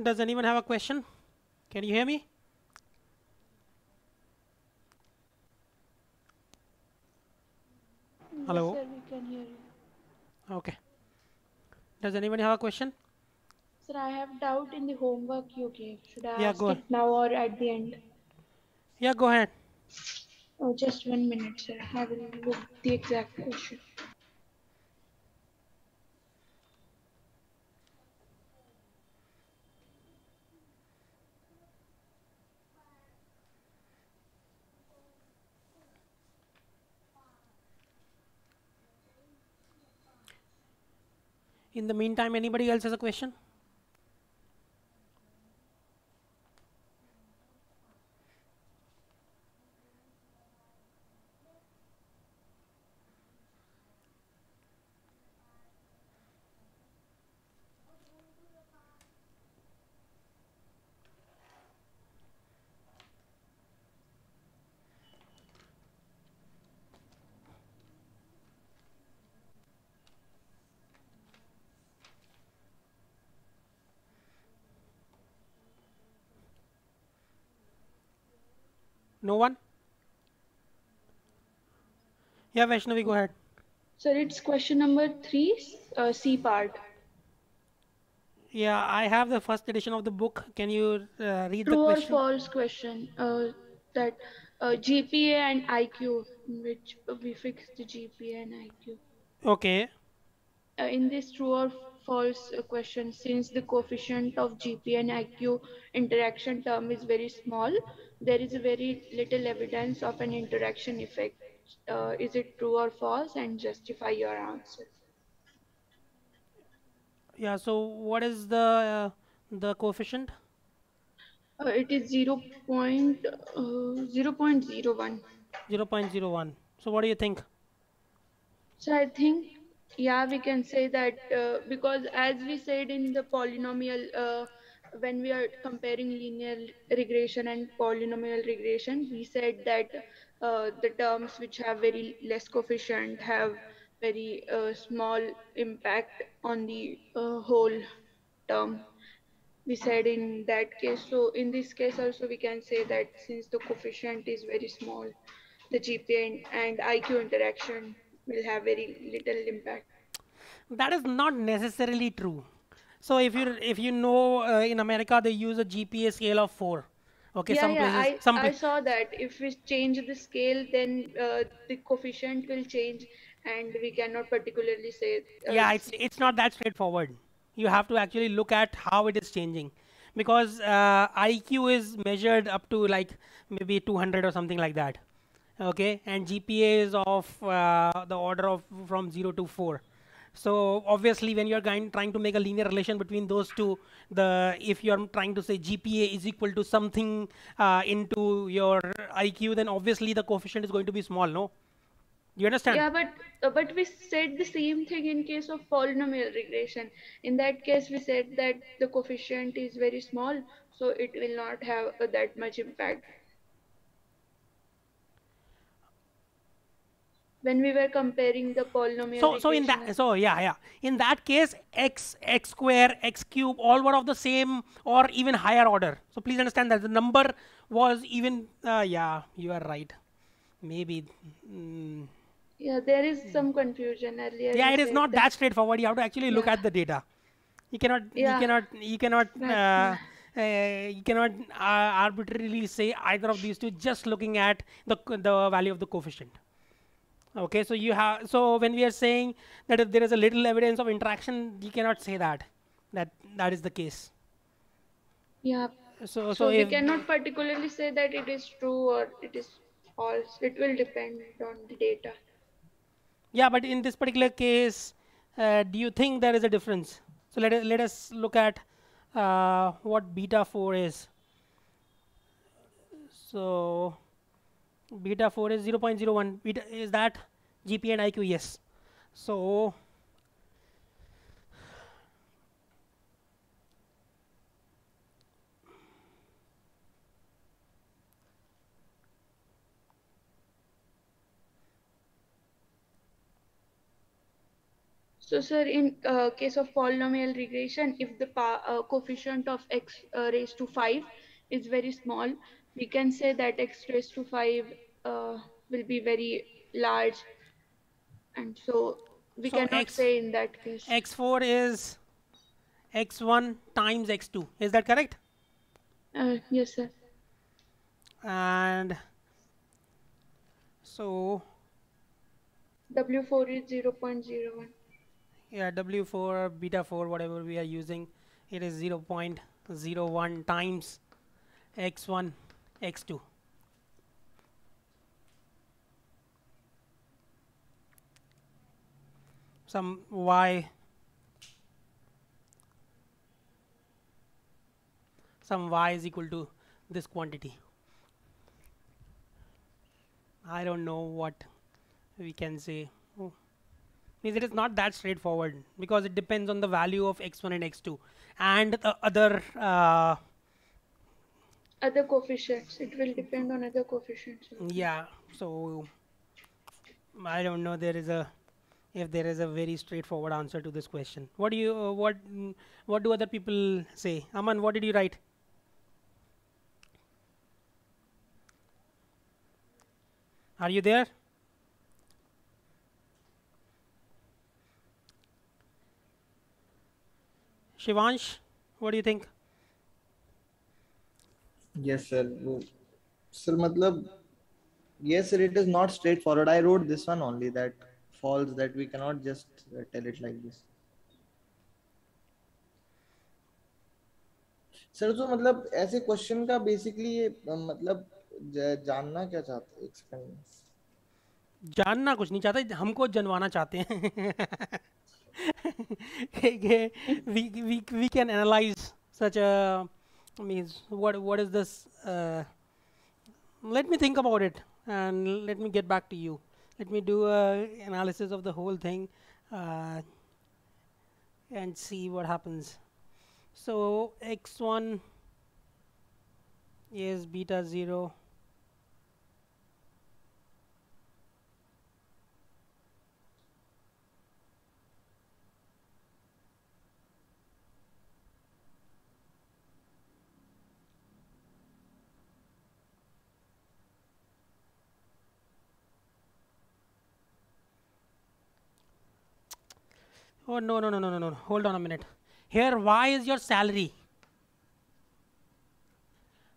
Does anyone have a question? Can you hear me? Yes, Hello. sir, we can hear you. Okay. Does anyone have a question? Sir, I have doubt in the homework you gave. Should I Yeah, ask go. it now or at the end? Yeah, go ahead. Oh, just 1 minute, sir. I will look the exact question. In the meantime, anybody else has a question? No one? Yeah, Vaishnavi, go ahead. Sir, it's question number 3, C part. Yeah, I have the first edition of the book. Can you read the True or question? false question. That GPA and IQ, in which we fix the GPA and IQ. Okay. In this true or false question, since the coefficient of GP and IQ interaction term is very small, there is very little evidence of an interaction effect. Is it true or false? And justify your answer. Yeah, so what is the coefficient? It is 0.01. 0.01. So what do you think? So I think, yeah, we can say that because as we said in the polynomial, when we are comparing linear regression and polynomial regression, we said that the terms which have very less coefficient have very small impact on the whole term. We said in that case. So in this case also we can say that since the coefficient is very small, the GPA and IQ interaction will have very little impact. That is not necessarily true. So if you know in America they use a GPA scale of 4. Okay, Yeah, some yeah, places I some I saw that if we change the scale, then the coefficient will change, and we cannot particularly say. Yeah, it's not that straightforward. You have to actually look at how it is changing, because IQ is measured up to like maybe 200 or something like that. Okay, and GPA is of the order of from 0 to 4. So obviously when you're trying to make a linear relation between those two, the if you're trying to say GPA is equal to something into your IQ, then obviously the coefficient is going to be small, no? You understand? Yeah, but we said the same thing in case of polynomial regression. In that case, we said that the coefficient is very small, so it will not have that much impact. When we were comparing the polynomial So in regression, that, so yeah, in that case, x square, x cube, all were of the same or even higher order. So please understand that the number was even. Yeah, you are right. Maybe. Mm, yeah, there is some confusion. Earlier yeah, we it is said not that, that straightforward. You have to actually look yeah, at the data. You cannot, you yeah, cannot, you cannot, that's why. you cannot arbitrarily say either of these two just looking at the value of the coefficient. Okay, so you have, so when we are saying that if there is a little evidence of interaction, you cannot say that is the case. Yeah, So so we if, cannot particularly say that it is true or it is false. It will depend on the data. yeah, but in this particular case, do you think there is a difference? So let us look at what beta 4 is. So beta 4 is 0.01. Beta is that GP and IQ? Yes. So So, sir, in case of polynomial regression, if the coefficient of x raised to 5 is very small, we can say that x raised to 5 will be very large, and so we So cannot say in that case. x4 is x1 times x2. Is that correct? Yes, sir. And so W4 is 0.01. yeah, w4 beta 4 whatever we are using, it is 0.01 times x1 x2. Some y is equal to this quantity. I don't know what we can say. Oh. Means it is not that straightforward because it depends on the value of x1 and x2 and the other Other coefficients. It will depend on other coefficients. yeah. So I don't know if there is a very straightforward answer to this question. What do you what do other people say? Aman, what did you write? Are you there? Shivansh, what do you think? Yes, sir. Sir, matlab, yes, sir, it is not straightforward. I wrote this one only that false, that we cannot just tell it like this. Sir तो मतलब ऐसे question का basically ये मतलब जानना क्या चाहते हैं एक्सप्लेन जानना कुछ नहीं चाहते, हमको जनवाना चाहते हैं. we can analyze such a means what is this let me think about it and let me get back to you. Let me do a analysis of the whole thing and see what happens. So x1 is beta 0. Oh no. Hold on a minute. Here y is your salary.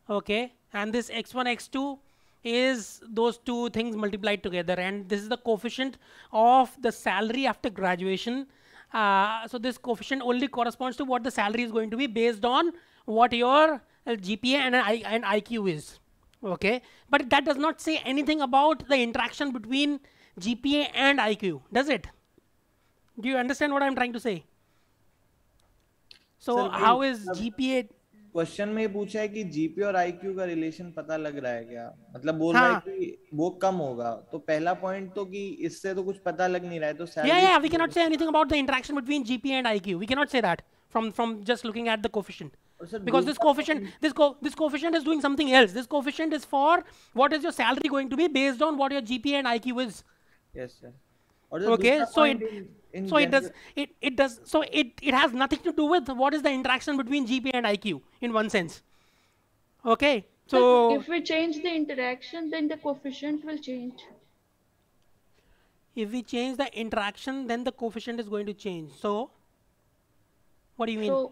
Okay, and this x1 x2 is those two things multiplied together, and this is the coefficient of the salary after graduation. So this coefficient only corresponds to what the salary is going to be based on what your GPA and IQ is. Okay, but that does not say anything about the interaction between GPA and IQ, does it? Do you understand what I'm trying to say? So Sir, how is GPA? Question में पूछा है कि GP और IQ का relation पता लग रहा है क्या, मतलब बोल रहा है कि वो कम होगा, तो पहला पॉइंट तो कि इससे तो कुछ पता लग नहीं रहा है, तो yeah, we cannot say anything about the interaction between GPA and IQ. We cannot say that from just looking at the coefficient. Because this coefficient is doing something else. This coefficient is for what is your salary going to be based on what your GPA and IQ is. Yes, sir. Okay, so it has nothing to do with what is the interaction between GPA and IQ in one sense. Okay, so if we change the interaction, then the coefficient will change. If we change the interaction, then the coefficient is going to change. So what do you mean? So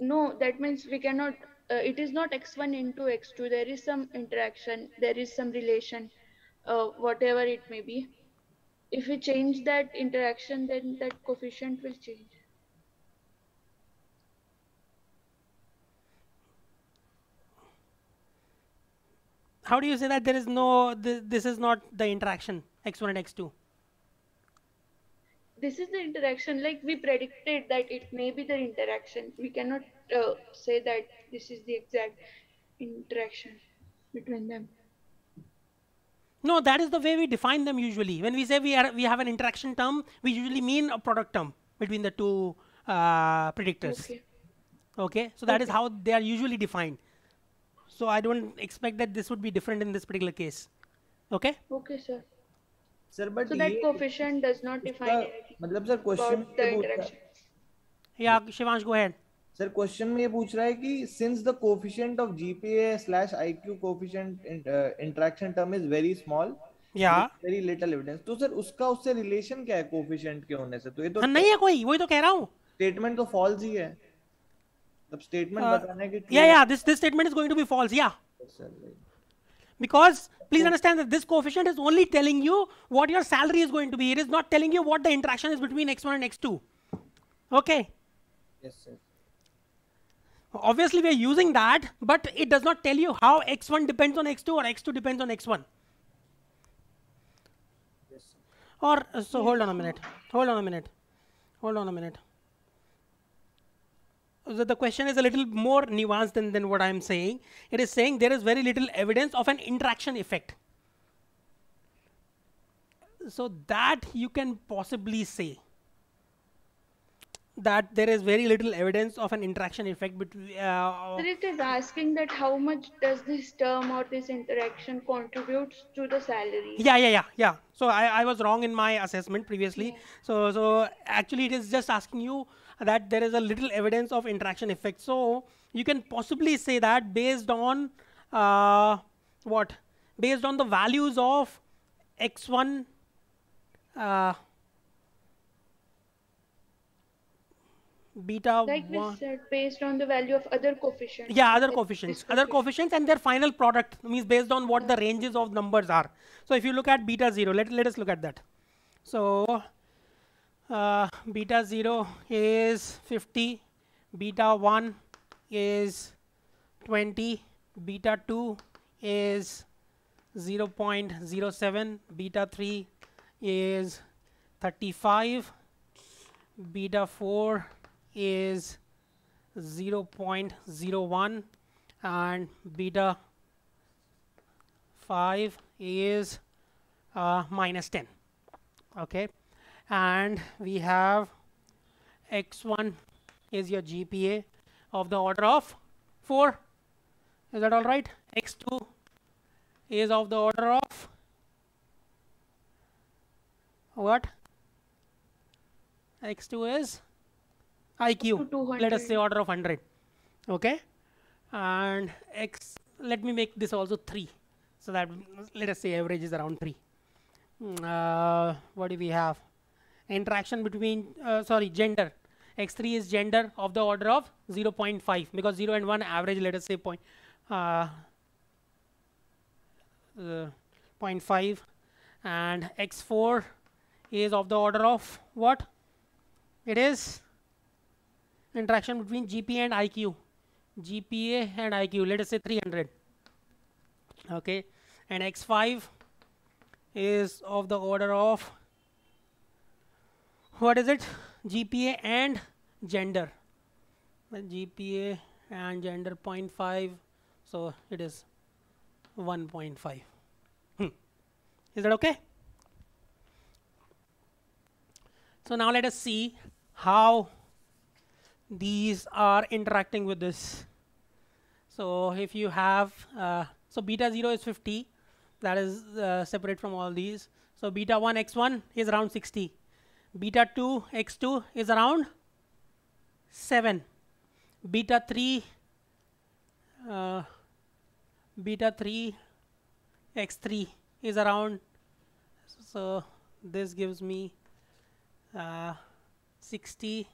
no, that means we cannot. It is not x1 into x2. There is some interaction. There is some relation, whatever it may be. If we change that interaction, then that coefficient will change. How do you say that there is no, this is not the interaction, x1 and x2? This is the interaction, like we predicted that it may be the interaction. We cannot say that this is the exact interaction between them. No, that is the way we define them usually. When we say we have an interaction term, we usually mean a product term between the two predictors. Okay, so that is how they are usually defined. So I don't expect that this would be different in this particular case. Okay? Okay, sir. Sir, but so that coefficient does not define anything. मतलब sir question about the ये पूछ रहा interaction. Yeah, Shivansh, go ahead. Sir question में ये पूछ रहा है कि since the coefficient of GPA slash IQ coefficient interaction term is very small, Yeah. Very little evidence, तो सर उसका उससे रिलेशन क्या है कोफिशिएंट के होने से? तो ये तो हाँ, नहीं है कोई, वही तो कह रहा हूँ. स्टेटमेंट तो फॉल्स ही है, तब स्टेटमेंट बताने की Yeah, yeah, this statement is going to be false. Yeah, because please understand that this coefficient is only telling you what your salary is going to be. It is not telling you what the interaction is between x1 and x2. Okay. Yes, sir. Obviously, we are using that, but it does not tell you how x1 depends on x2 or x2 depends on x1. Yes, sir. Or so hold on a minute. Hold on a minute. Hold on a minute. So the question is a little more nuanced than what I am saying. It is saying there is very little evidence of an interaction effect. So that you can possibly say that there is very little evidence of an interaction effect between. So it is asking that how much does this term or this interaction contributes to the salary? Yeah. So I was wrong in my assessment previously. Yeah. So actually it is just asking you that there is a little evidence of interaction effect. So you can possibly say that based on what? Based on the values of x1 beta Like we 1. said, based on the value of other coefficients. Yeah, other This coefficients coefficient. and their final product means based on what the ranges of numbers are. So if you look at beta 0, let us look at that. So beta 0 is 50, beta 1 is 20, beta 2 is 0.07, beta 3 is 35, beta 4 is 0.01, and beta 5 is minus 10. Okay, and we have x1 is your GPA of the order of 4. Is that all right? X2 is of the order of what? X2 is IQ. Let us say order of 100. Okay, and x. Let me make this also 3, so that let us say average is around 3. What do we have? Interaction between gender. X3 is gender of the order of 0.5 because 0 and 1 average, let us say 0.5, and x4 is of the order of what? It is interaction between GPA and IQ. GPA and IQ, let us say 300. Okay, and x5 is of the order of what is it? GPA and gender. Well, GPA and gender 0.5, so it is 1.5. Is that okay? So now let us see how these are interacting with this. So if you have so beta 0 is 50, that is separate from all these. So beta 1 x1 is around 60, beta 2 x2 is around 7, beta 3 x3 is around, so this gives me 60,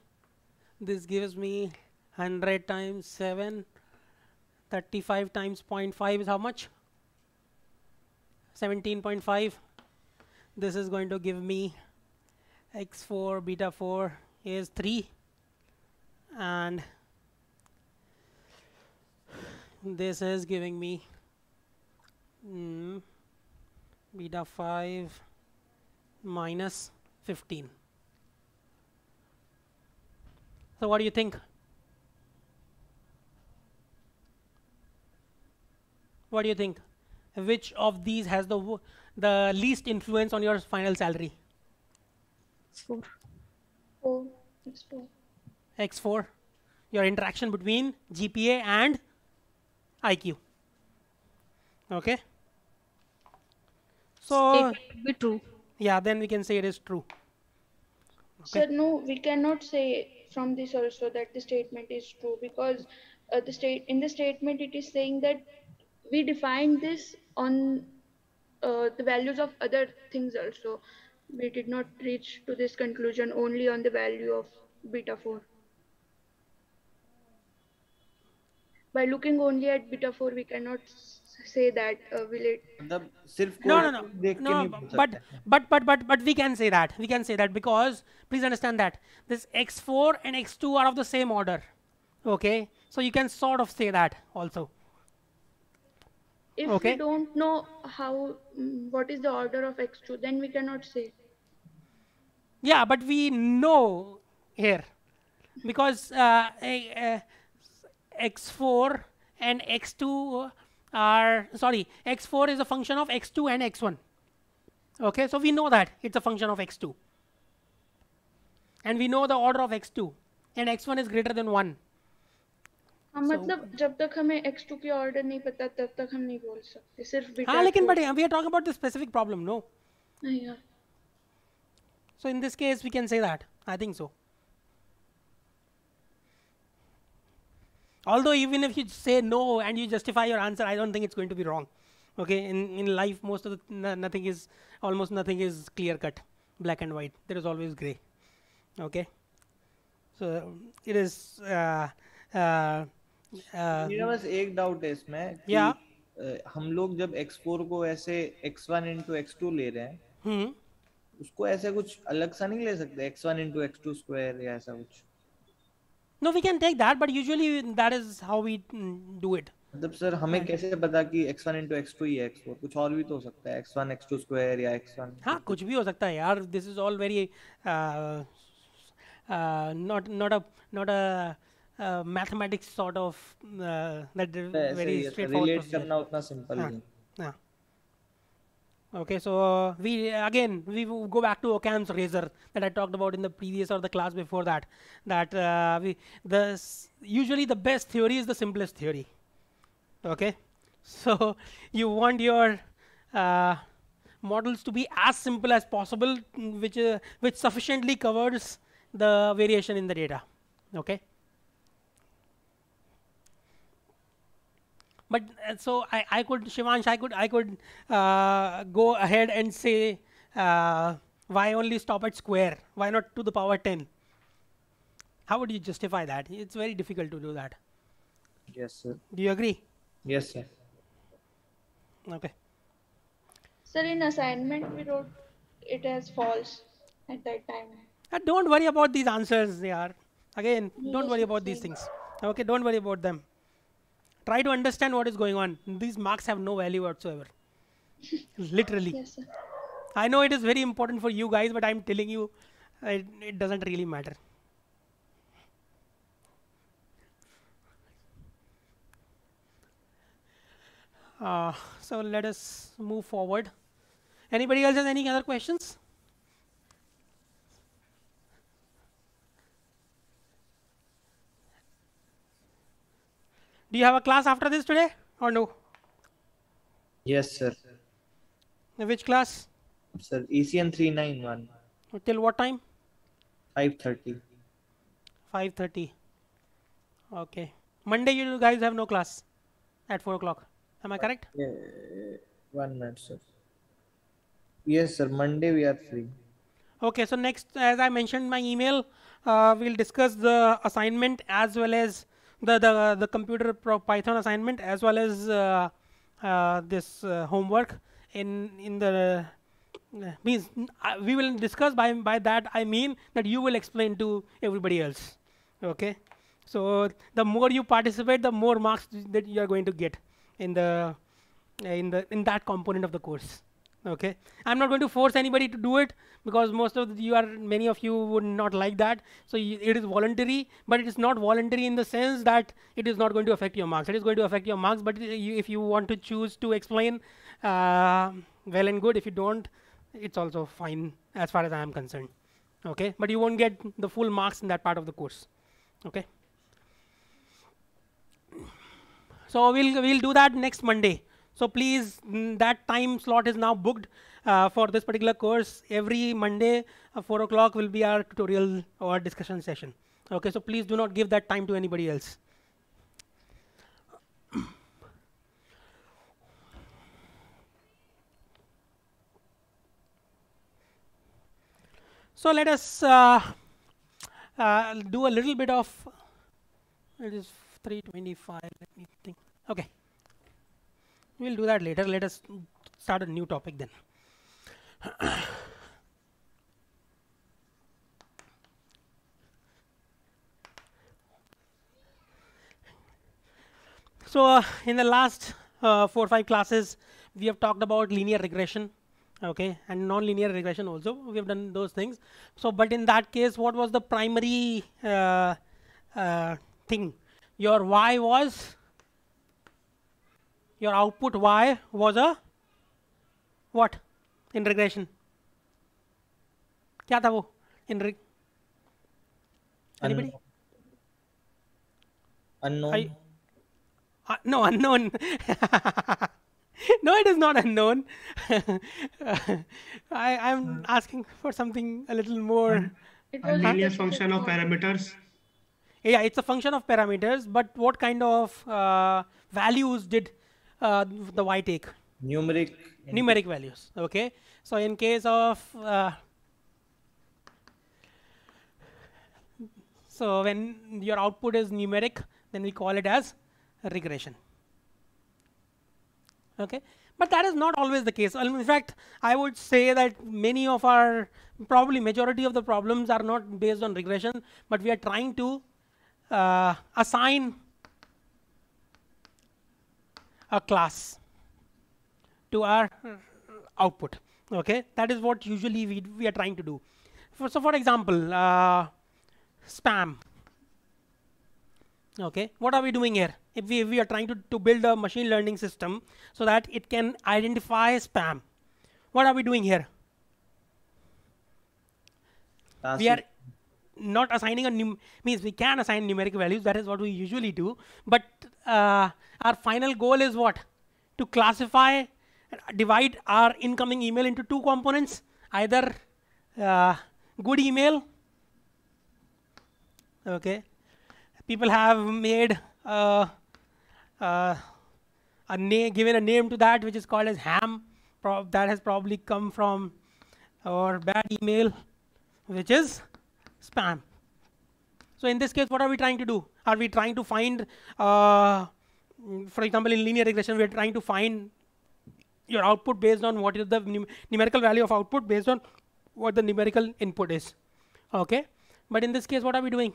this gives me 100 times 7, 35 times 0.5 is how much? 17.5. This is going to give me x4 beta 4 is 3, and this is giving me beta 5 minus 15. So what do you think? What do you think? Which of these has the least influence on your final salary? X4. X4, your interaction between GPA and IQ. Okay. So it would be true. yeah, then we can say it is true. Sir, no, we cannot say from this also that the statement is true, because in the statement it is saying that we defined this on the values of other things also. We did not reach to this conclusion only on the value of beta 4. By looking only at beta 4, we cannot say that will it. मतलब सिर्फ No, code no, no, देख के no. नहीं बोल सकते हैं. But we can say that. We can say that because please understand that this x4 and x2 are of the same order. Okay, so you can sort of say that also. If Okay. we don't know how what is the order of x2, then we cannot say. Yeah, but we know here because x4 and x2 are sorry, x4 is a function of x2 and x1. Okay, so we know that it's a function of x2, and we know the order of x2, and x1 is greater than 1. हाँ, मतलब जब तक हमें x2 की order नहीं पता तब तक हम नहीं बोल सकते, सिर्फ बीटा हाँ, लेकिन but we are talking about the specific problem, no? Yeah. So in this case, we can say that. I think so. Although even if you say no and you justify your answer, I don't think it's going to be wrong. Okay, in life, most of the almost nothing is clear cut, black and white. There is always gray. Okay, so it is. मेरा बस एक doubt है इसमें कि Yeah. हम लोग जब x4 को ऐसे x1 into x2 ले रहे हैं, उसको ऐसे कुछ अलग सा नहीं ले सकते, x1 into x2 square या ऐसा कुछ. No, we can take that, but usually that is how we do it. मतलब सर हमें कैसे पता कि x1 into x2 ही है x4, कुछ और भी तो हो सकता है, x1 x2 square या x1. हाँ, कुछ भी हो सकता है यार. This is all very not a mathematics sort of that very straightforward relate procedure. करना उतना simple नहीं. Yeah. Okay, so we will go back to Occam's razor that I talked about in the previous or the class before that. That usually the best theory is the simplest theory. Okay, so you want your models to be as simple as possible, which sufficiently covers the variation in the data. Okay. But so I could, Shivansh, I could go ahead and say why only stop at square? Why not to the power 10? How would you justify that? It's very difficult to do that. Yes sir. Do you agree? Yes sir. Okay. Sir, in assignment we wrote it as false at that time. Don't worry about these answers, yaar. Again, don't Yes, worry it's about these fine. things. Okay, don't worry about them. Try to understand what is going on. These marks have no value whatsoever. Literally. Yes, sir. I know it is very important for you guys, but I'm telling you, it doesn't really matter. So let us move forward. Anybody else has any other questions? Do you have a class after this today or no? Yes sir. Which class? Sir, ECN 391. Till what time? 5:30. 5:30. Okay. Monday you guys have no class at 4 o'clock. Am I correct? Yeah, 1 minute sir. Yes sir, Monday we are free. Okay, so next, as I mentioned in my email, we'll discuss the assignment as well as the computer Python assignment as well as this homework in the means we will discuss by that I mean that you will explain to everybody else. Okay, so the more you participate, the more marks that you are going to get in that component of the course. Okay, I'm not going to force anybody to do it because many of you would not like that. So it is voluntary, but it is not voluntary in the sense that it is not going to affect your marks. It is going to affect your marks, but if you want to choose to explain, well and good. If you don't, it's also fine as far as I am concerned. Okay, but you won't get the full marks in that part of the course. Okay. So we'll do that next Monday. So please, that time slot is now booked. for this particular course, every Monday 4 o'clock will be our tutorial or discussion session. Okay, so please do not give that time to anybody else. So let us do a little bit of, it is 3:25, let me think. Okay, we'll do that later. Let us start a new topic then. So in the last 4 or 5 classes, we have talked about linear regression, okay, and non-linear regression also. We have done those things. So, but in that case, what was the primary thing? Your y was, your output y was a what in regression? क्या था वो in anybody? Unknown. No, unknown. No, it is not unknown. I'm asking for something a little more. It A was linear specific function of for- parameters. Yeah, it's a function of parameters, but what kind of values did the y take? Numeric. Numeric values. Okay. So in case of so when your output is numeric, then we call it as regression. Okay, but that is not always the case. In fact, I would say that many of our, probably majority of the problems are not based on regression, but we are trying to assign a class to our output. Okay, that is what usually we are trying to do. So for example, spam. Okay, what are we doing here? If we are trying to build a machine learning system so that it can identify spam, what are we doing here? We are not assigning a means we can assign numeric values. That is what we usually do. But our final goal is what? To classify, divide our incoming email into 2 components, either good email. Okay. People have made given a name to that, which is called as ham. That has probably come from our bad email, which is spam. So in this case, what are we trying to do? Are we trying to find, for example, in linear regression, we are trying to find your output based on what is the numerical value of output based on what the numerical input is. Okay, but in this case, what are we doing?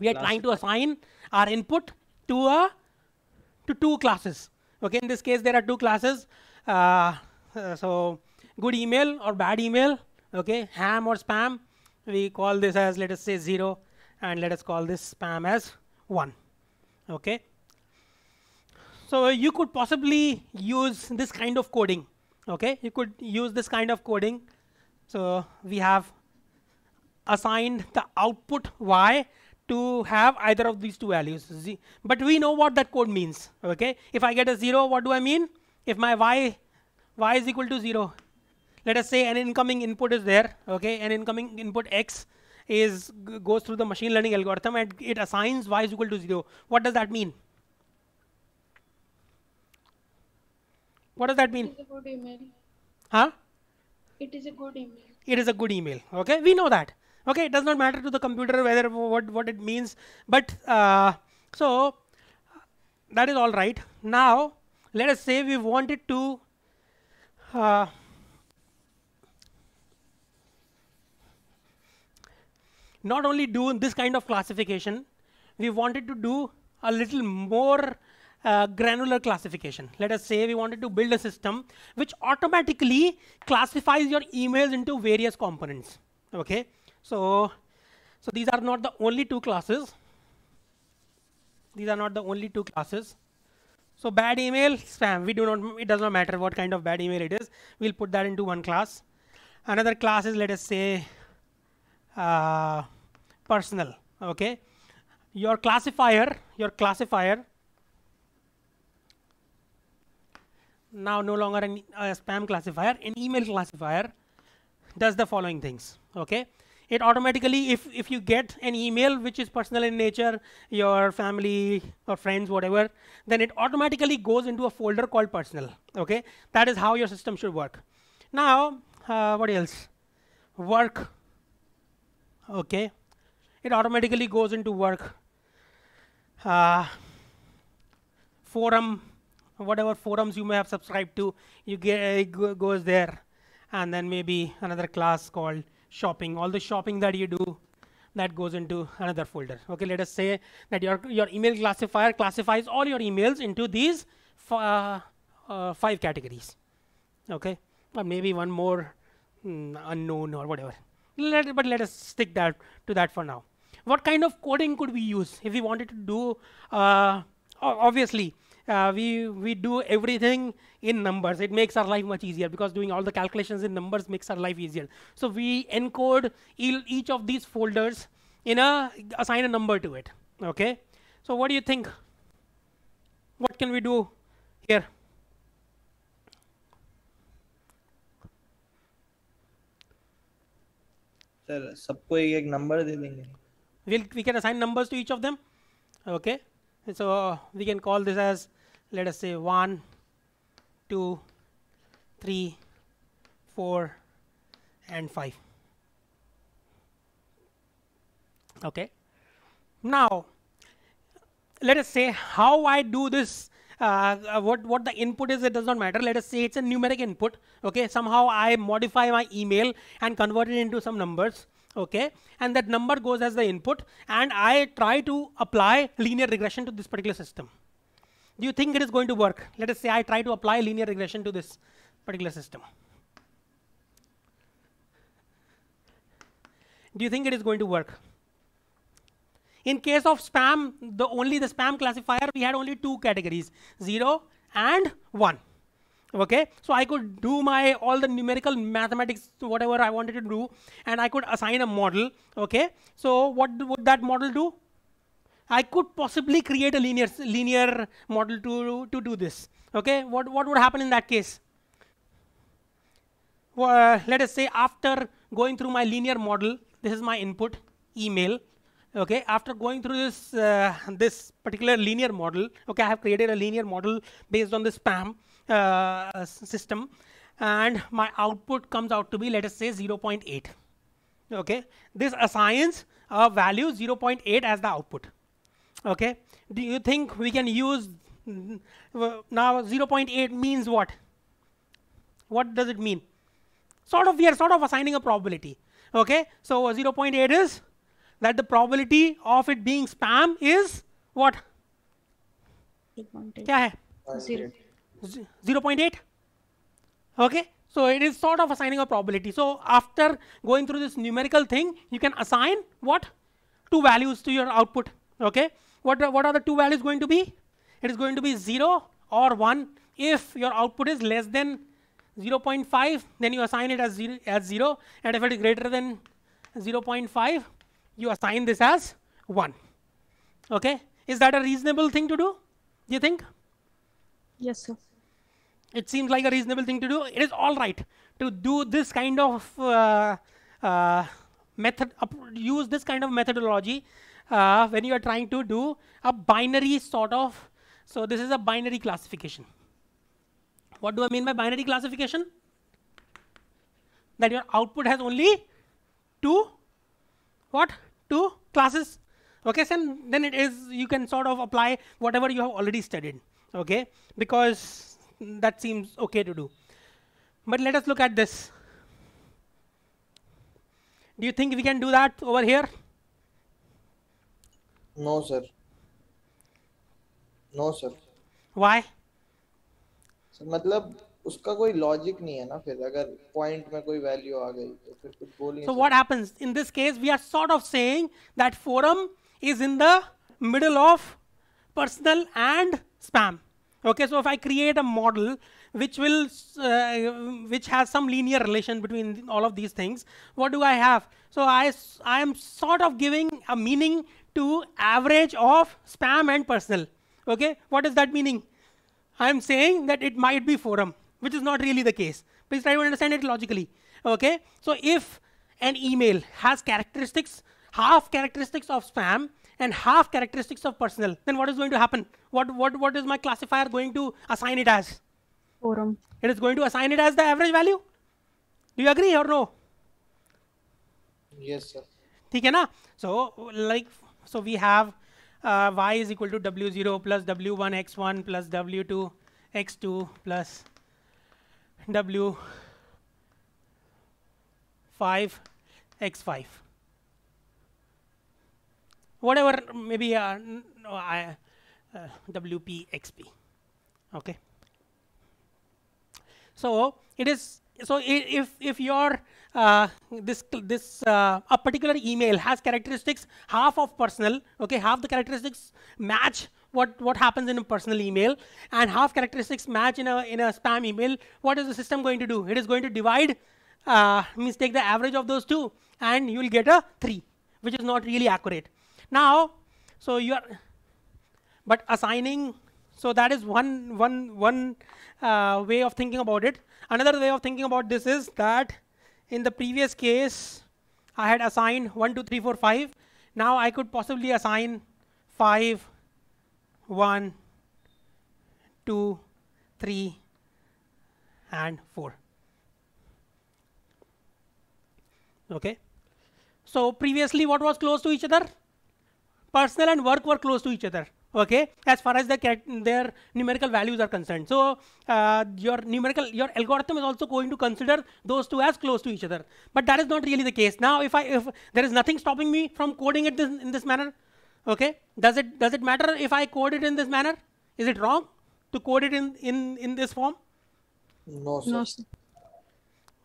We are trying to assign our input to 2 classes. Okay, in this case, there are 2 classes. So good email or bad email. Okay, ham or spam. We call this as, let us say 0, and let us call this spam as 1. Okay. So you could possibly use this kind of coding. Okay, you could use this kind of coding. So we have assigned the output y to have either of these 2 values. But we know what that code means. Okay, if I get a 0, what do I mean? If my y is equal to 0, let us say an incoming input is there. Okay, an incoming input x goes through the machine learning algorithm and it assigns y is equal to 0. What does that mean? What does that mean? It is a good email. Huh? It is a good email. It is a good email. Okay, we know that. Okay, it does not matter to the computer whether what it means, but so that is all right. Now let us say we wanted to not only do this kind of classification, we wanted to do a little more granular classification. Let us say we wanted to build a system which automatically classifies your emails into various components. Okay, so these are not the only 2 classes. These are not the only 2 classes. So bad email, spam. It does not matter what kind of bad email it is. We'll put that into one class. Another class is, let us say, personal. Okay, your classifier now no longer a spam classifier, an email classifier does the following things. Okay, it automatically, if you get an email which is personal in nature, your family or friends, whatever, then it automatically goes into a folder called personal. Okay, that is how your system should work. Now, what else? Work. Okay, it automatically goes into work. Forum, whatever forums you may have subscribed to, you get goes there, and then maybe another class called shopping. All the shopping that you do, that goes into another folder. Okay, let us say that your email classifier classifies all your emails into these 5 categories. Okay, or maybe one more unknown or whatever. But let us stick to that for now. What kind of coding could we use if we wanted to do? Obviously, we do everything in numbers. It makes our life much easier because doing all the calculations in numbers makes our life easier. So we encode each of these folders assign a number to it. Okay. So what do you think? What can we do here? Sir सबको एक number दे देंगे. We can assign numbers to each of them. Okay, so we can call this as, let us say, 1, 2, 3, 4, and 5. Okay, now let us say how I do this. What the input is, it does not matter. Let us say it's a numeric input. Okay, somehow I modify my email and convert it into some numbers. Okay, and that number goes as the input, and I try to apply linear regression to this particular system. Do you think it is going to work? Let us say I try to apply linear regression to this particular system. Do you think it is going to work? In case of spam, the spam classifier, we had only 2 categories, 0 and 1. Okay, so I could do all the numerical mathematics, whatever I wanted to do, and I could assign a model. Okay, so what would that model do? I could possibly create a linear model to do this. Okay, what would happen in that case? Let us say after going through my linear model, this is my input, email. Okay, after going through this particular linear model, okay, I have created a linear model based on the spam system, and my output comes out to be, let us say, 0.8. Okay, this assigns a value 0.8 as the output. Okay, do you think we can use now 0.8 means what? What does it mean? We are sort of assigning a probability. Okay, so 0.8 is that the probability of it being spam is what? 0.8. Okay, so it is sort of assigning a probability. So after going through this numerical thing, you can assign what? 2 values to your output. Okay, what are the 2 values going to be? It is going to be 0 or 1. If your output is less than 0.5, then you assign it as 0, and if it is greater than 0.5, you assign this as 1. Okay, is that a reasonable thing to do? Do you think? Yes, sir. It seems like a reasonable thing to do. It is all right to do this kind of use this kind of methodology when you are trying to do a binary sort of. So this is a binary classification. What do I mean by binary classification? That your output has only 2 classes. Okay, so then it is, you can sort of apply whatever you have already studied. Okay, because that seems okay to do. But let us look at this. Do you think we can do that over here? No, sir. No, sir. Why? Sir मतलब उसका कोई logic नहीं है ना, फिर अगर point में कोई वैल्यू आ गई तो फिर कुछ बोल नहीं. So what happens in this case? We are sort of saying that forum is in the middle of personal and spam. Okay, so if I create a model which has some linear relation between all of these things, what do I have? So I am sort of giving a meaning to average of spam and personal. Okay, what is that meaning? I am saying that it might be forum, which is not really the case. Please try to understand it logically. Okay, so if an email has characteristics, half characteristics of spam and half characteristics of personal, then what is going to happen? What is my classifier going to assign it as? Forum. It is going to assign it as the average value. Do you agree or no? Yes, sir. ठीक है ना? So we have y is equal to w0 plus w1 x1 plus w2 x2 plus w5 x5. Whatever, maybe wp xp. Okay. So it is. So if your a particular email has characteristics half of personal, okay, half the characteristics match what happens in a personal email, and half characteristics match in a spam email, what is the system going to do? It is going to divide, means take the average of those two, and you will get a 3, which is not really accurate. Now, so you are, but assigning. So that is one way of thinking about it. Another way of thinking about this is that in the previous case, I had assigned 1, 2, 3, 4, 5. Now I could possibly assign 5, 1, 2, 3, and 4. Okay. So previously, what was close to each other? Personal and work were close to each other. Okay, as far as their numerical values are concerned. So your algorithm is also going to consider those two as close to each other. But that is not really the case. Now, if there is nothing stopping me from coding it in this manner, okay, does it matter if I code it in this manner? Is it wrong to code it in this form? No, sir. No, sir.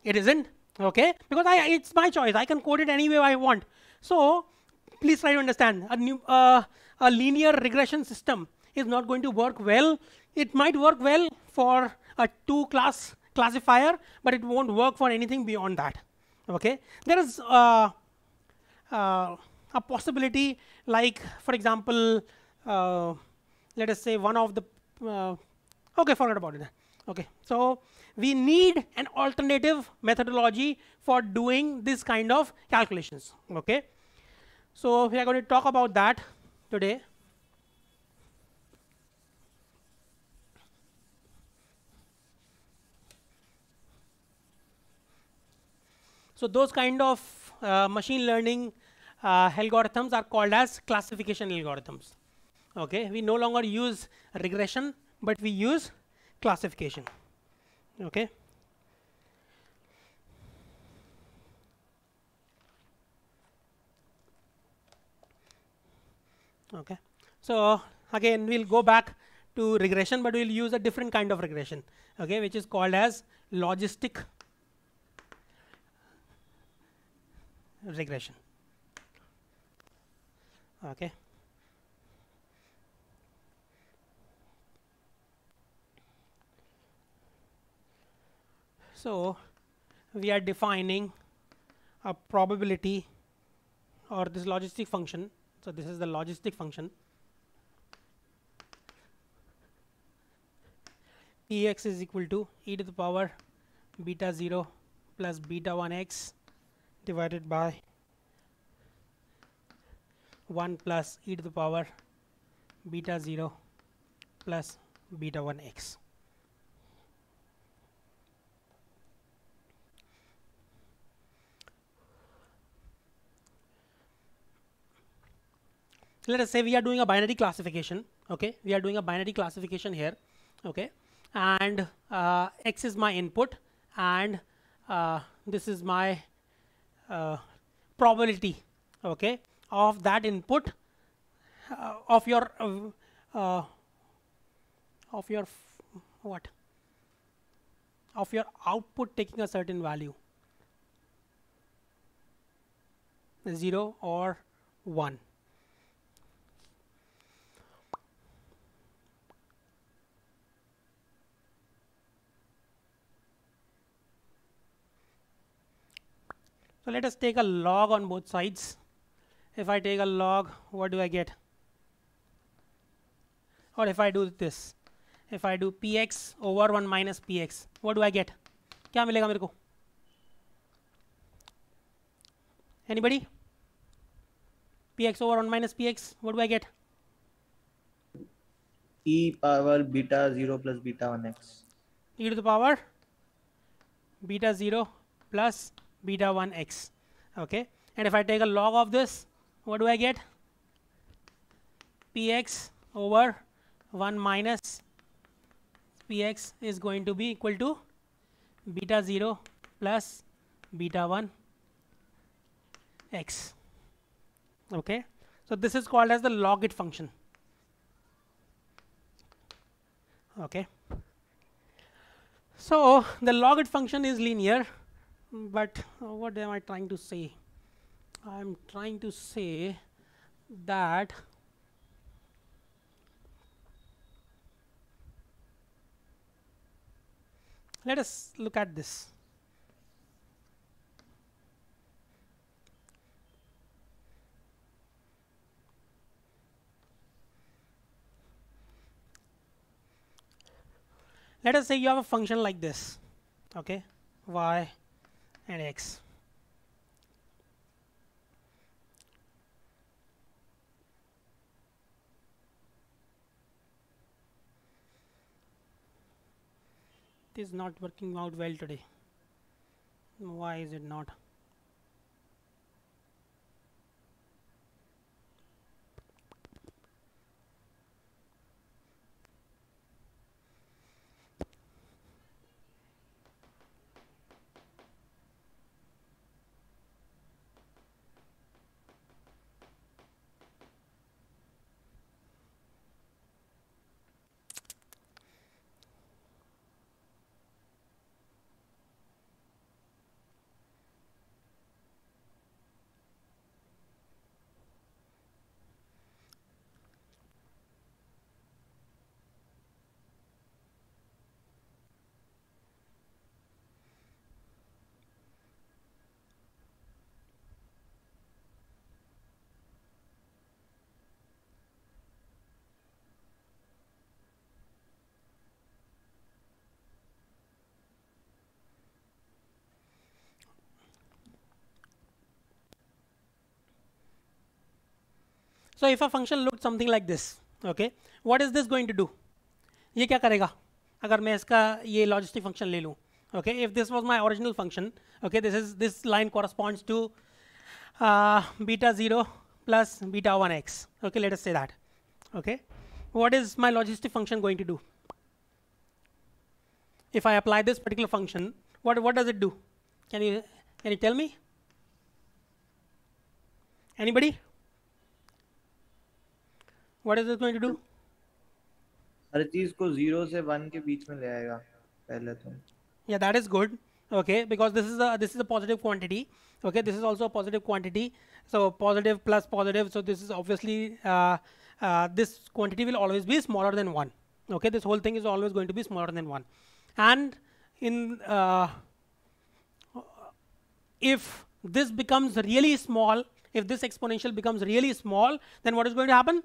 It isn't. Okay, because it's my choice. I can code it any way I want. So please try to understand. A linear regression system is not going to work well. It might work well for a 2-class classifier, but it won't work for anything beyond that. Okay, there is a possibility, like for example, let us say one of the okay, forget about it. Okay, so we need an alternative methodology for doing this kind of calculations. Okay, so we are going to talk about that today. So those kind of machine learning algorithms are called as classification algorithms. Okay, we no longer use regression, but we use classification. Okay. Okay, so again we'll go back to regression, but we'll use a different kind of regression, okay, which is called as logistic regression. Okay, so we are defining a probability or this logistic function. So this is the logistic function. Px is equal to e to the power beta 0 plus beta 1x divided by 1 plus e to the power beta 0 plus beta 1x. Let us say we are doing a binary classification. Okay, we are doing a binary classification here. Okay, and x is my input, and this is my probability. Okay, of that input of your what? Of your output taking a certain value, 0 or 1. So let us take a log on both sides. If I take a log, what do I get? Or if I do this, if I do px over 1 minus px, what do I get? क्या मिलेगा मेरे को? Anybody? Px over 1 minus px, what do I get? E power beta 0 plus beta 1x. E to the power beta 0 plus beta 1x. Okay, and if I take a log of this, what do I get? Px over 1 minus px is going to be equal to beta 0 plus beta 1 x. Okay, so this is called as the logit function. Okay, so the logit function is linear, but what am I trying to say? I am trying to say that let us look at this. Let us say you have a function like this, okay, y and x. It is not working out well today. Why is it not? So if a function looked something like this, okay, what is this going to do? ये क्या करेगा अगर मैं इसका ये logistic function ले लूँ? Okay, if this was my original function, okay, this line corresponds to beta 0 plus beta 1x. Okay, let us say that. Okay, what is my logistic function going to do? If I apply this particular function, what does it do? Can you tell me? Anybody? What is it going to do? हर चीज को 0 से 1 के बीच में ले आएगा पहले तो. Yeah, that is good. Okay, because this is a positive quantity. Okay, this is also a positive quantity. So positive plus positive. So this is obviously this quantity will always be smaller than 1. Okay, this whole thing is always going to be smaller than 1. And in if this becomes really small, if this exponential becomes really small, then what is going to happen?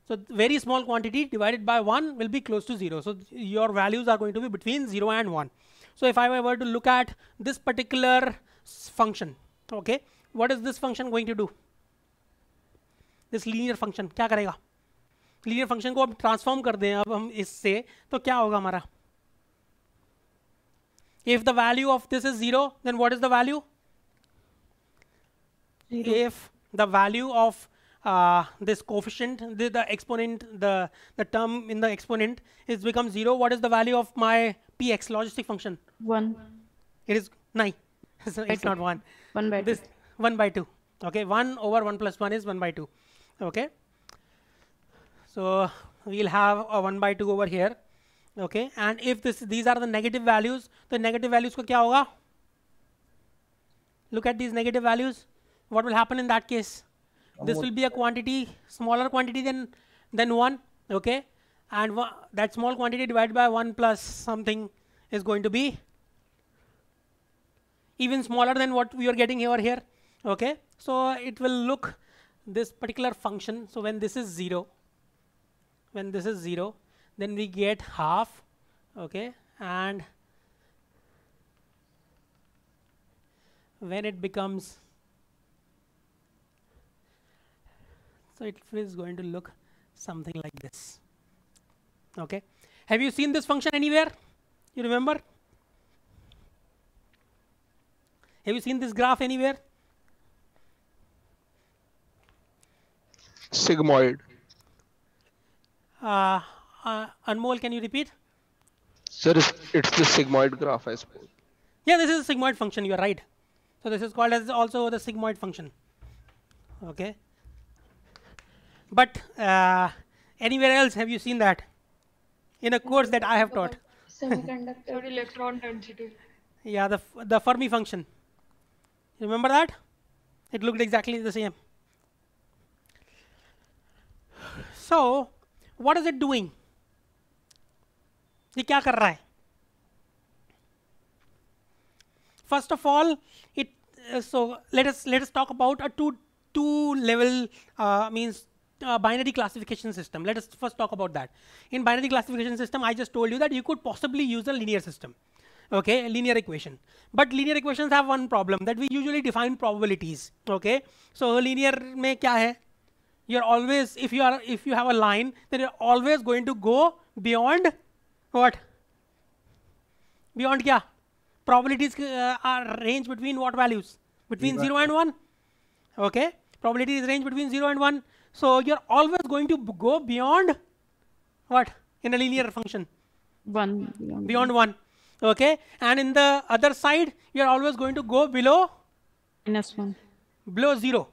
So very small quantity divided by 1 will be close to 0. So your values are going to be between 0 and 1. So if I were to look at this particular function, okay, what is this function going to do? This linear function क्या करेगा? Linear function को अब transform कर दें अब हम इससे तो क्या होगा हमारा? If the value of this is 0, then what is the value? 0. If the value of this coefficient, the exponent, the term in the exponent is becomes 0, what is the value of my px logistic function? 1. It is 9. So it's not 1. 1 by 2. This 1 by 2. Okay, 1 over 1 plus 1 is 1 by 2. Okay, so we'll have a 1 by 2 over here. Okay, and if these are the negative values, the negative values को क्या होगा? Look at these negative values. What will happen in that case? This will be a quantity, smaller quantity than 1. Okay, and that small quantity divided by 1 plus something is going to be even smaller than what we are getting over here. Okay, so it will look this particular function. So when this is 0, then we get half, okay, and when it becomes, so it is going to look something like this. Okay, have you seen this function anywhere? You remember? Have you seen this graph anywhere? Sigmoid. Anmol, can you repeat? Sir, it's the sigmoid graph, I suppose. Yeah, this is a sigmoid function. You are right. So this is called as also the sigmoid function. Okay. But anywhere else have you seen that in a course that I have taught? Semiconductor. Sorry, electron density. Yeah, the Fermi function. You remember that? It looked exactly the same. So what is it doing? ये क्या कर रहा है? First of all, it so let us talk about a two level means binary classification system. Let us first talk about that. In binary classification system, I just told you that you could possibly use a linear system, okay, a linear equation. But linear equations have one problem, that we usually define probabilities. Okay, so linear में क्या है? You're always, if you have a line, then you're always going to go beyond what? Beyond क्या? Probabilities are range between what values? Between 0 and 1. Okay, probability is range between 0 and 1. So you're always going to go beyond what in a linear function? 1. Beyond 1. Okay, and in the other side, you're always going to go below -1. below 0,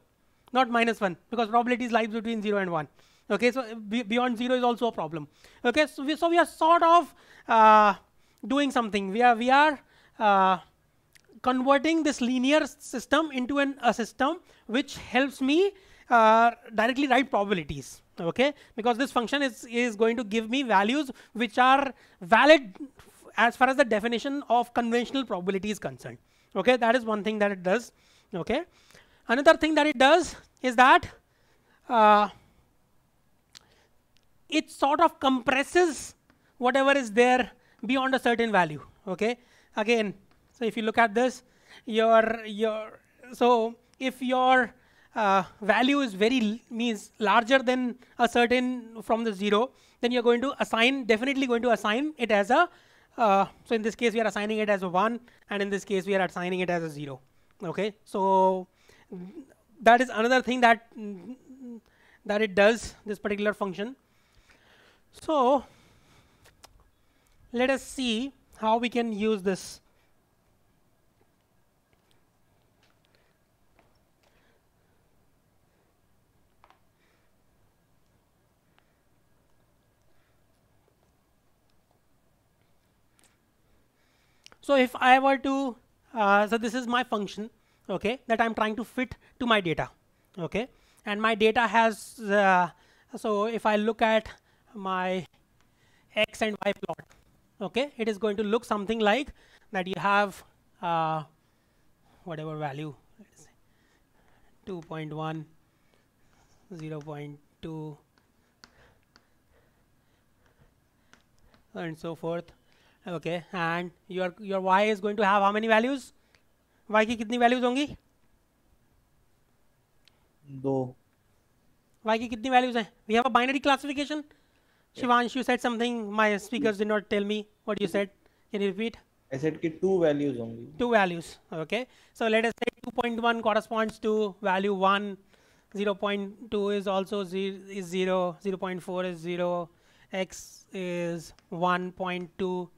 not -1, because probabilities lies between 0 and 1. Okay, so beyond 0 is also a problem. Okay, so we are sort of doing something. We are converting this linear system into a system which helps me directly write probabilities. Okay, because this function is going to give me values which are valid as far as the definition of conventional probability is concerned. Okay, that is one thing that it does. Okay, another thing that it does is that it sort of compresses whatever is there beyond a certain value. Okay, again, so if you look at this, so if your value is means larger than a certain from the 0, then you're going to definitely going to assign it as a so in this case we are assigning it as a 1, and in this case we are assigning it as a 0. Okay, so that is another thing that it does, this particular function. So let us see how we can use this. So if I were to, so this is my function, okay, that I'm trying to fit to my data, okay, and my data has, so if I look at my x and y plot, okay, it is going to look something like that. You have whatever value, let's say 2.1, 0.2, and so forth. Okay, and your y is going to have how many values? Y की कितनी values होंगी? 2. Y की कितनी values हैं? We have a binary classification. Shivansh, you said something. My speakers did not tell me what you said. Can you repeat? I said कि 2 values only. 2 values. Okay, so let us say 2.1 corresponds to value 1. 0.2 is also 0. 0.4 is 0. X is 1.2.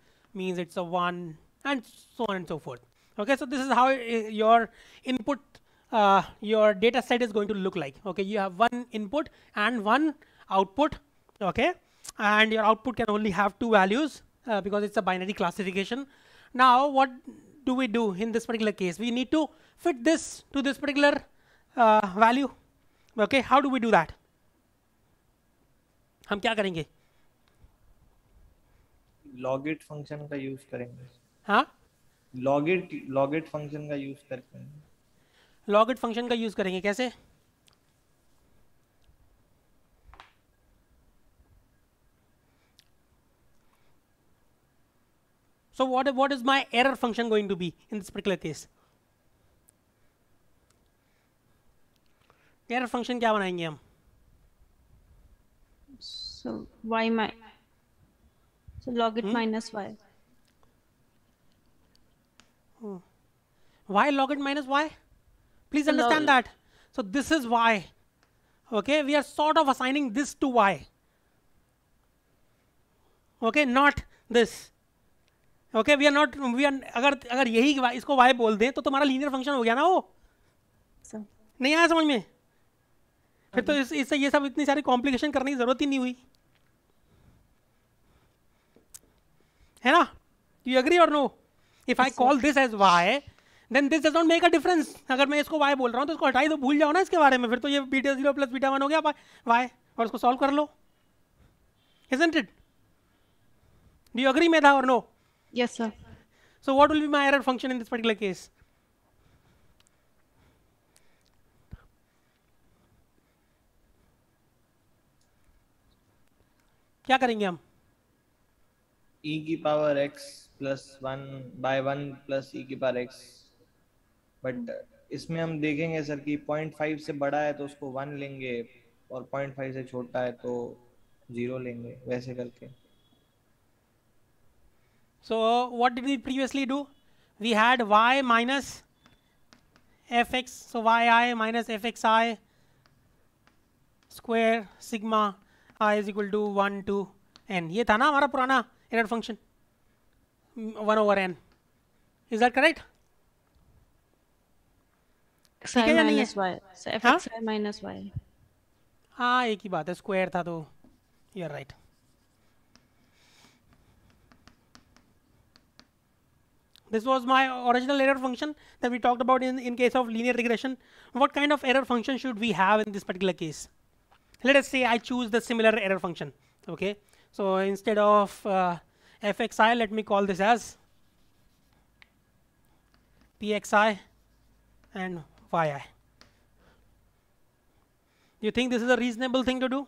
means it's a 1, and so on and so forth. Okay, so this is how your input, your data set is going to look like. Okay, you have one input and one output. Okay, and your output can only have 2 values because it's a binary classification. Now what do we do in this particular case? We need to fit this to this particular value. Okay, how do we do that? हम क्या करेंगे? logit function का use करेंगे. हाँ, logit function का use करेंगे. logit function का use करेंगे कैसे? So what is my error function going to be in this particular case? Error function क्या बनाएंगे हम? So log it minus y. Why log it minus y? Please So understand that. So this is y. Okay, we are sort of assigning this to y. Okay, not this. Okay, we are अगर यही इसको y बोल दें तो तुम्हारा linear function हो गया ना वो. So नहीं आया समझ में? फिर तो इससे ये सब इतनी सारी कॉम्प्लिकेशन करने की जरूरत ही नहीं हुई, है ना? Do you agree or no? If I call this as y, then this does not make a difference. अगर मैं इसको y बोल रहा हूँ तो इसको हटाई दो, भूल जाओ ना इसके बारे में. फिर तो ये बीटा 0 प्लस बीटा 1 हो गया y, और उसको सॉल्व कर लो. Isn't it? Do you agree, Medha, or no? yes, sir. So what will be my error function in this particular case? क्या करेंगे हम? e की power x plus 1 by 1 plus e की पावर x. बट इसमें हम देखेंगे sir कि 0.5 से बड़ा है तो उसको 1 लेंगे, और 0.5 से छोटा है तो 0 लेंगे, वैसे करके. So what did we previously do? We had y minus fx, so yi minus fxi square sigma I is equal to 1 to n. ये था ना हमारा पुराना error function 1 over n. Is that correct? xi है या नहीं minus y. So fxi minus y. हाँ एक ही बात है, स्क्वायर था तो you are right. This was my original error function that we talked about in case of linear regression. What kind of error function should we have in this particular case? Let us say I choose the similar error function. Okay, so instead of fxi, let me call this as pxi and yi. Do you think this is a reasonable thing to do?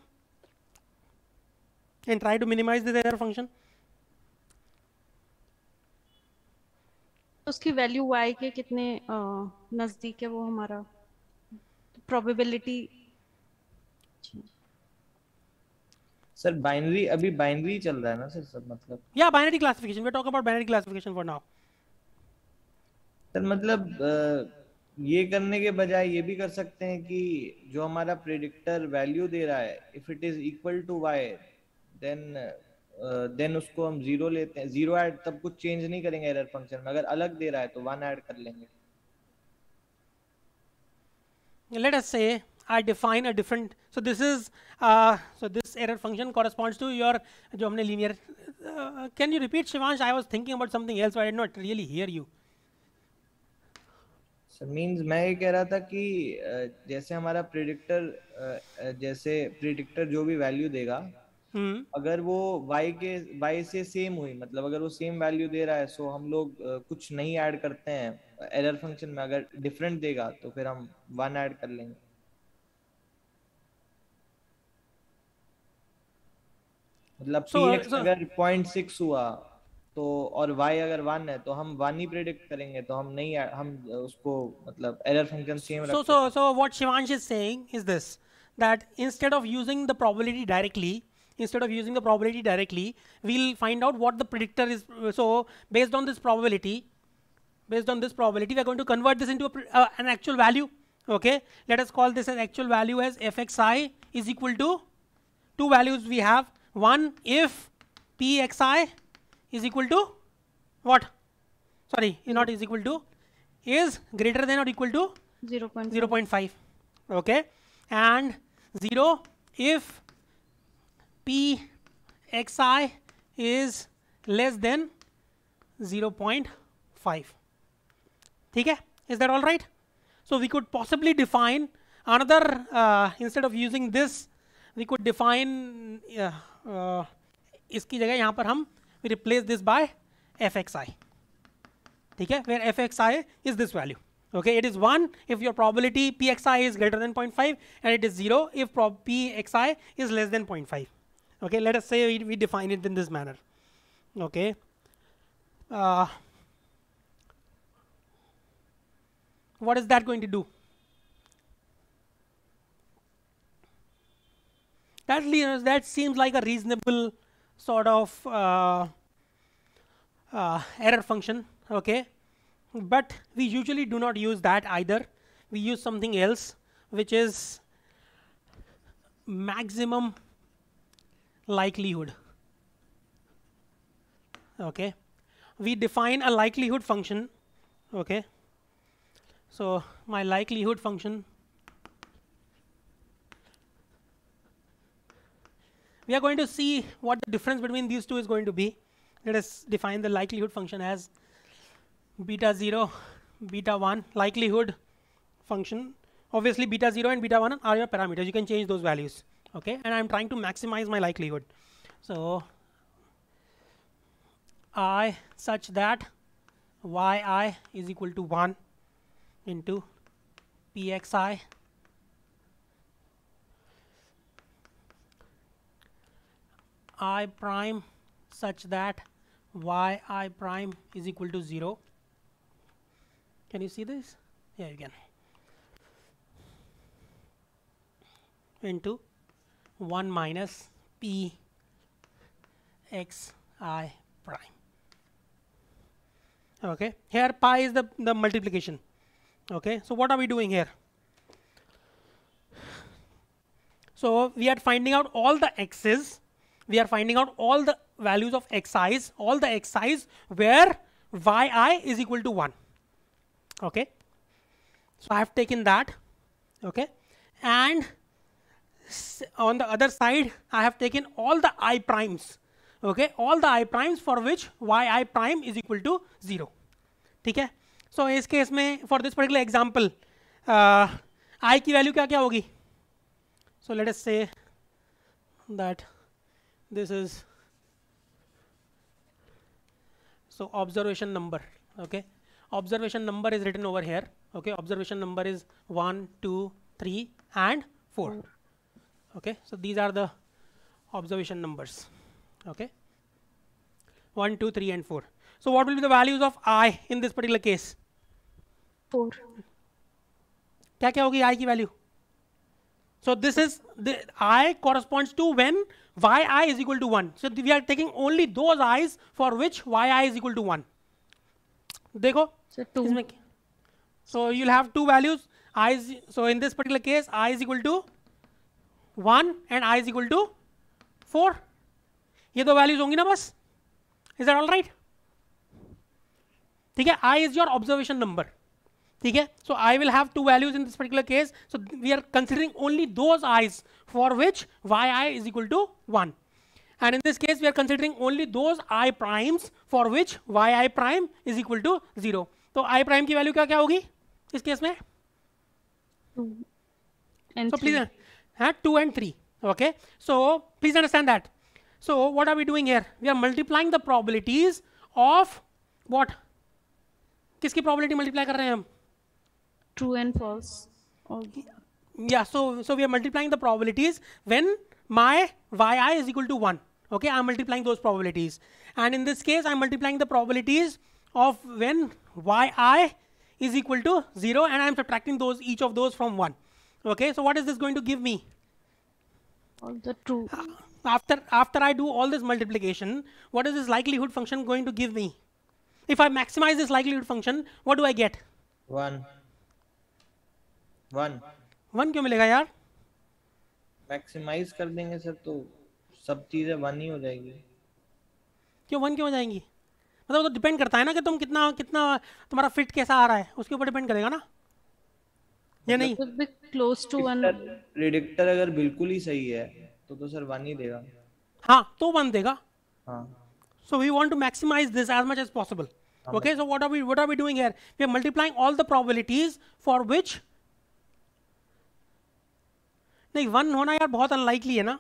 And try to minimize this error function. उसकी value y के कितने नजदीक है वो हमारा probability. Sir binary, अभी binary चल रहा है ना सर, सब मतलब. Yeah, binary classification. We're talking about binary classification for now. Sir मतलब ये करने के बजाय ये भी कर सकते हैं कि जो हमारा प्रेडिक्टर वैल्यू दे रहा है, if it is equal to y, then उसको हम 0 लेते हैं. 0 ऐड, तब कुछ चेंज नहीं करेंगे एरर फंक्शन में. अगर अलग दे रहा है तो 1 ऐड कर लेंगे. Let us say I define a different. So this is so this error function corresponds to your जो हमने linear. Can you repeat, Shivansh? I was thinking about something else, but I did not really hear you. Sir means मैं ये कह रहा था कि जैसे हमारा प्रेडिक्टर, जैसे प्रेडिक्टर जो भी वैल्यू देगा, अगर वो y से सेम हुई, मतलब अगर वो सेम वैल्यू दे रहा है, सो हम लोग कुछ नहीं ऐड करते हैं एरर फंक्शन में. अगर डिफरेंट देगा तो फिर हम 1 ऐड कर लेंगे. मतलब px अगर 0.6 हुआ तो, और y अगर 1 है तो हम 1 ही प्रेडिक्ट करेंगे, तो हम नहीं हम उसको मतलब एरर फंक्शन सेम रखते हैं. So what Shivansh is saying is this, that instead of using the probability directly, we'll find out what the predictor is. So based on this probability, we are going to convert this into an actual value. Okay, let us call this as actual value as fxi is equal to two values we have. One, if pxi is equal to what? Sorry, not is equal to, is greater than or equal to 0.5. Okay, and 0 if pxi is less than 0.5. ठीक है? Is that all right? So we could possibly define another, instead of using this, we could define इसकी जगह यहाँ पर हम we replace this by fxi. ठीक है? Where fxi is this value. Okay, it is 1 if your probability pxi is greater than 0.5, and it is 0 if pxi is less than 0.5. Okay, let us say we define it in this manner. Okay, what is that going to do? That seems like a reasonable sort of error function, okay, but we usually do not use that either. We use something else, which is maximum likelihood. Okay, we define a likelihood function. Okay, so my likelihood function, we are going to see what the difference between these two is going to be. Let us define the likelihood function as beta 0, beta 1 likelihood function. Obviously beta 0 and beta 1 are your parameters. You can change those values. Okay, and I'm trying to maximize my likelihood. So I such that yi is equal to 1 into pxi I prime such that yi prime is equal to 0. Can you see this? Yeah, you can. Into 1 minus p x I prime. Okay, here pi is the multiplication. Okay, so what are we doing here? So we are finding out all the x's. We are finding out all the values of xi's, all the xi's where yi is equal to 1. Okay, so I have taken that. Okay, and on the other side I have taken all the I primes. Okay, all the I primes for which yi prime is equal to 0. ठीक है, so इस case में for this particular example I की value क्या क्या होगी? So let us say that this is so observation number. Okay, observation number is written over here. Okay, observation number is 1, 2, 3 and 4. Okay, so these are the observation numbers. Okay, 1, 2, 3 and 4. So what will be the values of I in this particular case? 4. क्या क्या होगी I की value? So this is the I corresponds to when yi is equal to 1. So we are taking only those i's for which yi is equal to 1. देखो, So 2. So you'll have two values. So in this particular case, I is equal to 1 and I is equal to 4. ये दो values होंगी ना बस? Is that all right? ठीक है, I is your observation number. ठीक है, so I will have two values in this particular case. So we are considering only those i's for which yi is equal to 1. And in this case, we are considering only those I primes for which yi prime is equal to 0. तो I prime की value क्या क्या होगी इस case में? 2 and So 3. please, 2 and 3. Okay, so please understand that. So what are we doing here? We are multiplying the probabilities of what? किसकी probability multiply कर रहे हैं हम? True and false. Yeah, so we are multiplying the probabilities when my yi is equal to 1. Okay, I am multiplying those probabilities, and in this case I am multiplying the probabilities of when yi is equal to 0, and I am subtracting those, each of those from 1. Okay, so what is this going to give me? All the true. After I do all this multiplication, what is this likelihood function going to give me? If I maximize this likelihood function, what do I get? 1 क्यों मिलेगा यार? Maximise कर देंगे sir तो सब चीजें 1 ही हो जाएगी. क्यों 1 क्यों हो जाएंगी? मतलब तो डिपेंड करता है ना कि तुम कितना तुम्हारा फिट कैसा आ रहा है, उसके ऊपर डिपेंड करेगा ना, या नहीं? Will be close to 1. Predictor अगर बिल्कुल ही सही है तो सर 1 ही देगा. हाँ, तो 1 देगा. हाँ. So we want to maximize this as much as possible. Okay, so what are we doing here? We are multiplying all the probabilities for which नहीं 1 होना यार बहुत अनलाइकली है ना.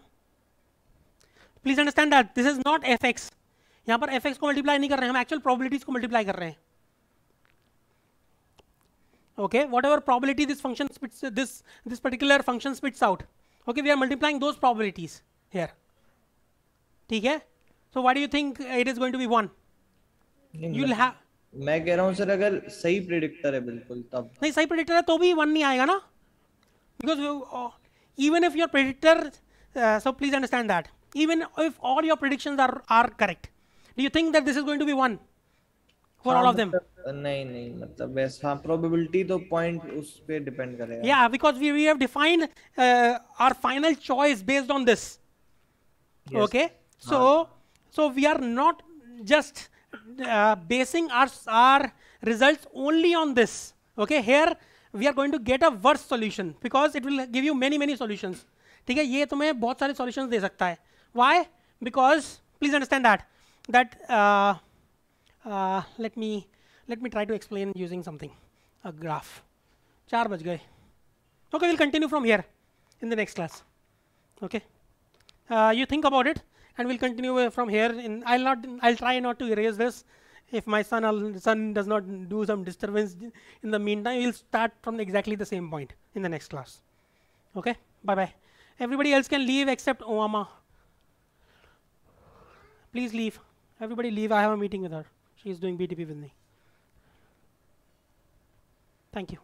Please understand that this is not fx. यहाँ पर fx को multiply नहीं कर रहे हैं, हम एक्चुअल प्रोबेबिलिटीज को मल्टीप्लाई कर रहे हैं. Okay, whatever probability this function spits, this particular function spits out. Okay, we are multiplying those probabilities here. ठीक है? So why do you think it is going to be 1? you'll have मैं कह रहा हूँ sir अगर सही predictor है बिल्कुल तब नहीं सही प्रेडिक्टर है तो भी 1 नहीं आएगा ना, because even if your predictor so please understand that even if all your predictions are correct, do you think that this is going to be 1 for all of them? नहीं नहीं मतलब वैसा प्रोबेबिलिटी तो पॉइंट उस पे depend करेगा. Yeah, because we have defined our final choice based on this. Yes. Okay, so we are not just basing our results only on this. Okay, here we are going to get a worse solution because it will give you many solutions. ठीक है, ये तुम्हें बहुत सारे solutions दे सकता है. Why? Because please understand that let me try to explain using something, a graph. 4 बज गए. Okay, we'll continue from here in the next class. Okay, you think about it and we'll continue from here. I'll try not to erase this. If my son does not do some disturbance in the meantime, we'll start from exactly the same point in the next class. Okay, bye bye. Everybody else can leave except Omama. Please leave. Everybody leave. I have a meeting with her. She is doing BTP with me. Thank you.